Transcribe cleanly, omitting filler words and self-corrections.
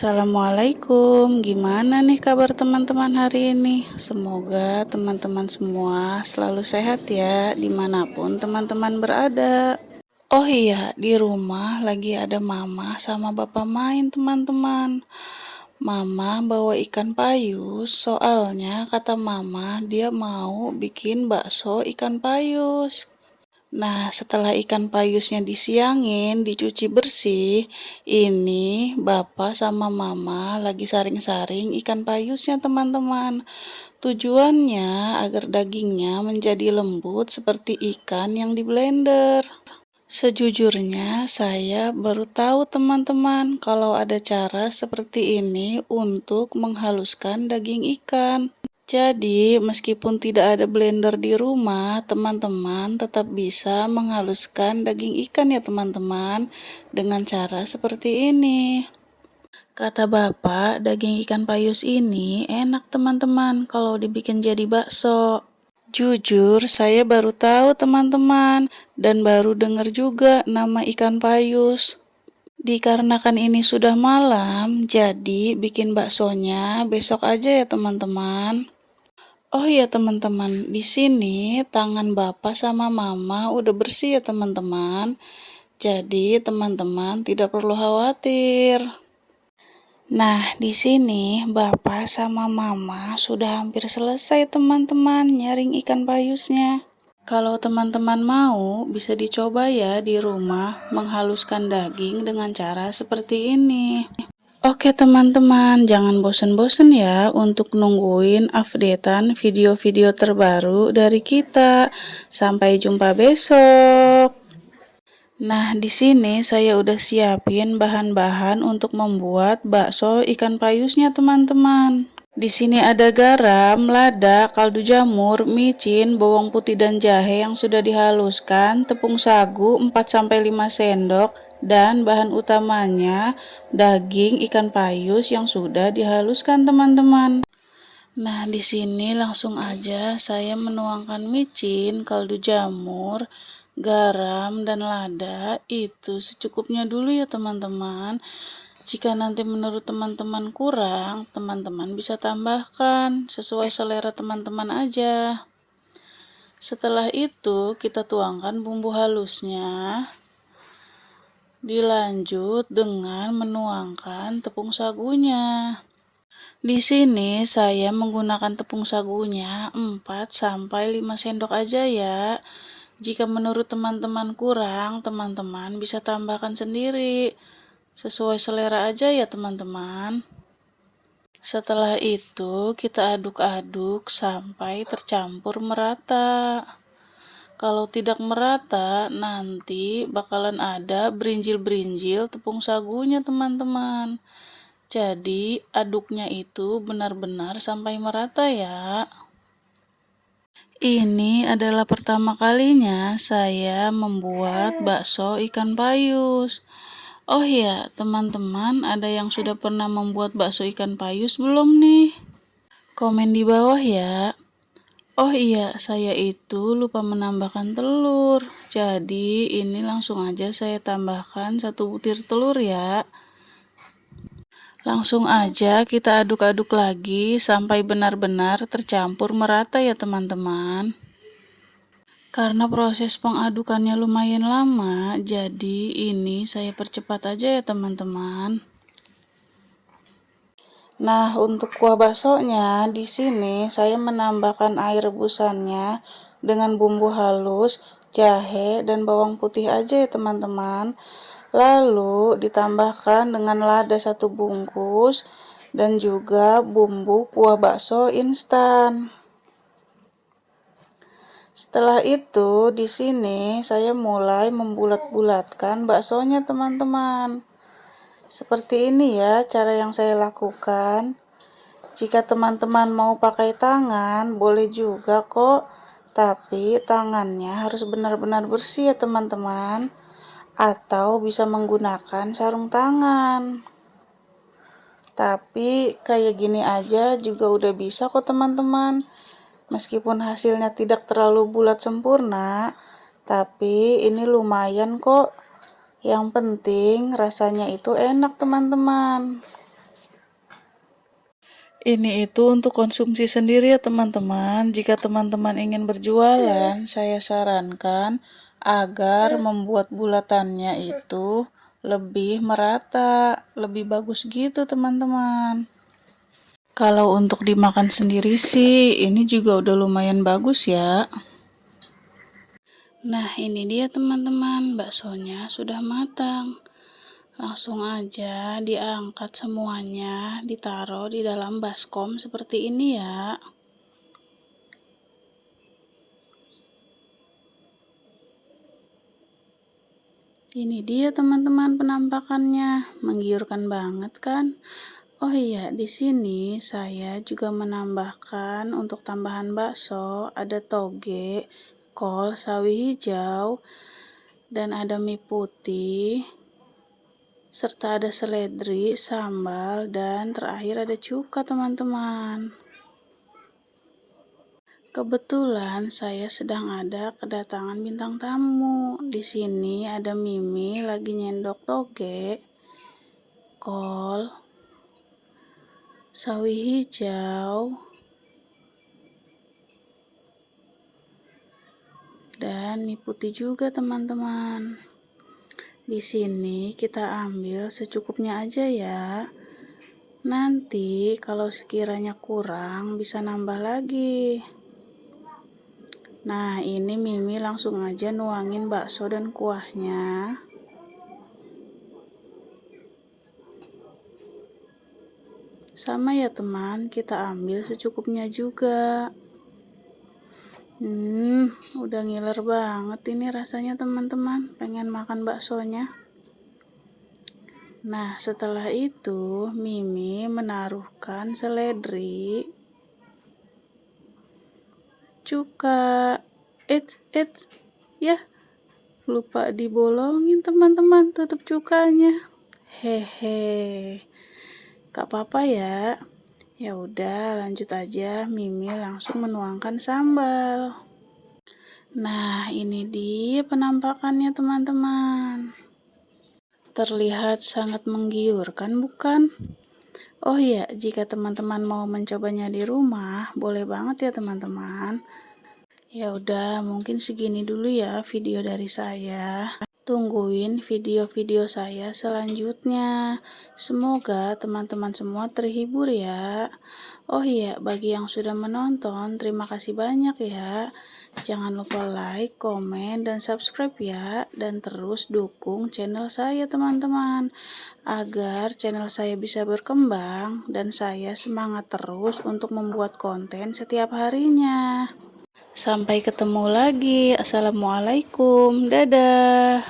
Assalamualaikum, gimana nih kabar teman-teman hari ini? Semoga teman-teman semua selalu sehat ya, dimanapun teman-teman berada. Oh iya, di rumah lagi ada mama sama bapak main teman-teman. Mama bawa ikan payus, soalnya kata mama dia mau bikin bakso ikan payus. Nah, setelah ikan payusnya disiangin, dicuci bersih, ini Bapak sama Mama lagi saring-saring ikan payusnya, teman-teman. Tujuannya agar dagingnya menjadi lembut seperti ikan yang di blender. Sejujurnya, saya baru tahu teman-teman kalau ada cara seperti ini untuk menghaluskan daging ikan. Jadi, meskipun tidak ada blender di rumah, teman-teman tetap bisa menghaluskan daging ikan ya teman-teman dengan cara seperti ini. Kata Bapak, daging ikan payus ini enak teman-teman kalau dibikin jadi bakso. Jujur, saya baru tahu teman-teman dan baru dengar juga nama ikan payus. Dikarenakan ini sudah malam, jadi bikin baksonya besok aja ya teman-teman. Oh iya teman-teman, di sini tangan Bapak sama Mama udah bersih ya teman-teman. Jadi teman-teman tidak perlu khawatir. Nah, di sini Bapak sama Mama sudah hampir selesai teman-teman nyaring ikan payusnya. Kalau teman-teman mau, bisa dicoba ya di rumah menghaluskan daging dengan cara seperti ini. Oke teman-teman, jangan bosen-bosen ya untuk nungguin updatean video-video terbaru dari kita. Sampai jumpa besok. Nah, di sini saya udah siapin bahan-bahan untuk membuat bakso ikan payusnya teman-teman. Di sini ada garam, lada, kaldu jamur, micin, bawang putih dan jahe yang sudah dihaluskan, tepung sagu 4-5 sendok, dan bahan utamanya daging ikan payus yang sudah dihaluskan teman-teman. Nah, di sini langsung aja saya menuangkan micin, kaldu jamur, garam, dan lada itu secukupnya dulu ya teman-teman. Jika nanti menurut teman-teman kurang, teman-teman bisa tambahkan sesuai selera teman-teman aja. Setelah itu kita tuangkan bumbu halusnya. Dilanjut dengan menuangkan tepung sagunya. Di sini saya menggunakan tepung sagunya 4-5 sendok aja ya. Jika menurut teman-teman kurang, teman-teman bisa tambahkan sendiri. Sesuai selera aja ya teman-teman. Setelah itu kita aduk-aduk sampai tercampur merata. Kalau tidak merata, nanti bakalan ada berinjil-berinjil tepung sagunya teman-teman. Jadi aduknya itu benar-benar sampai merata ya. Ini adalah pertama kalinya saya membuat bakso ikan payus. Oh ya, teman-teman, ada yang sudah pernah membuat bakso ikan payus belum nih? Komen di bawah ya. Oh iya, saya itu lupa menambahkan telur. Jadi ini langsung aja saya tambahkan 1 butir telur ya. Langsung aja kita aduk-aduk lagi sampai benar-benar tercampur merata ya teman-teman. Karena proses pengadukannya lumayan lama, jadi ini saya percepat aja ya teman-teman. Nah, untuk kuah baksonya di sini saya menambahkan air rebusannya dengan bumbu halus, jahe dan bawang putih aja ya teman-teman. Lalu ditambahkan dengan lada 1 bungkus dan juga bumbu kuah bakso instan. Setelah itu di sini saya mulai membulat-bulatkan baksonya teman-teman. Seperti ini ya cara yang saya lakukan. Jika teman-teman mau pakai tangan, boleh juga kok. Tapi tangannya harus benar-benar bersih ya teman-teman. Atau bisa menggunakan sarung tangan. Tapi kayak gini aja juga udah bisa kok teman-teman. Meskipun hasilnya tidak terlalu bulat sempurna, tapi ini lumayan kok. Yang penting rasanya itu enak teman-teman. Ini itu untuk konsumsi sendiri ya teman-teman. Jika teman-teman ingin berjualan, saya sarankan agar membuat bulatannya itu lebih merata, lebih bagus gitu teman-teman. Kalau untuk dimakan sendiri sih, ini juga udah lumayan bagus ya. Nah, ini dia teman-teman, baksonya sudah matang. Langsung aja diangkat semuanya, ditaruh di dalam baskom seperti ini ya. Ini dia teman-teman penampakannya, menggiurkan banget kan? Oh iya, di sini saya juga menambahkan untuk tambahan bakso ada toge, kol, sawi hijau, dan ada mie putih, serta ada seledri, sambal, dan terakhir ada cuka teman-teman. Kebetulan saya sedang ada kedatangan bintang tamu. Di sini ada Mimi lagi nyendok toge, kol, sawi hijau, dan mie putih juga teman-teman. Di sini kita ambil secukupnya aja ya. Nanti kalau sekiranya kurang bisa nambah lagi. Nah, ini Mimi langsung aja nuangin bakso dan kuahnya. Sama ya teman, kita ambil secukupnya juga. Udah ngiler banget ini rasanya teman-teman, pengen makan baksonya. Nah, setelah itu Mimi menaruhkan seledri, cuka, ya, lupa dibolongin teman-teman tutup cukanya. Hehe, gak apa-apa ya. Ya udah, lanjut aja. Mimi langsung menuangkan sambal. Nah, ini dia penampakannya teman-teman. Terlihat sangat menggiurkan bukan? Oh iya, jika teman-teman mau mencobanya di rumah, boleh banget ya teman-teman. Ya udah, mungkin segini dulu ya video dari saya. Tungguin video-video saya selanjutnya. Semoga teman-teman semua terhibur ya. Oh iya, bagi yang sudah menonton, terima kasih banyak ya. Jangan lupa like, komen, dan subscribe ya. Dan terus dukung channel saya teman-teman. Agar channel saya bisa berkembang dan saya semangat terus untuk membuat konten setiap harinya. Sampai ketemu lagi. Assalamualaikum. Dadah.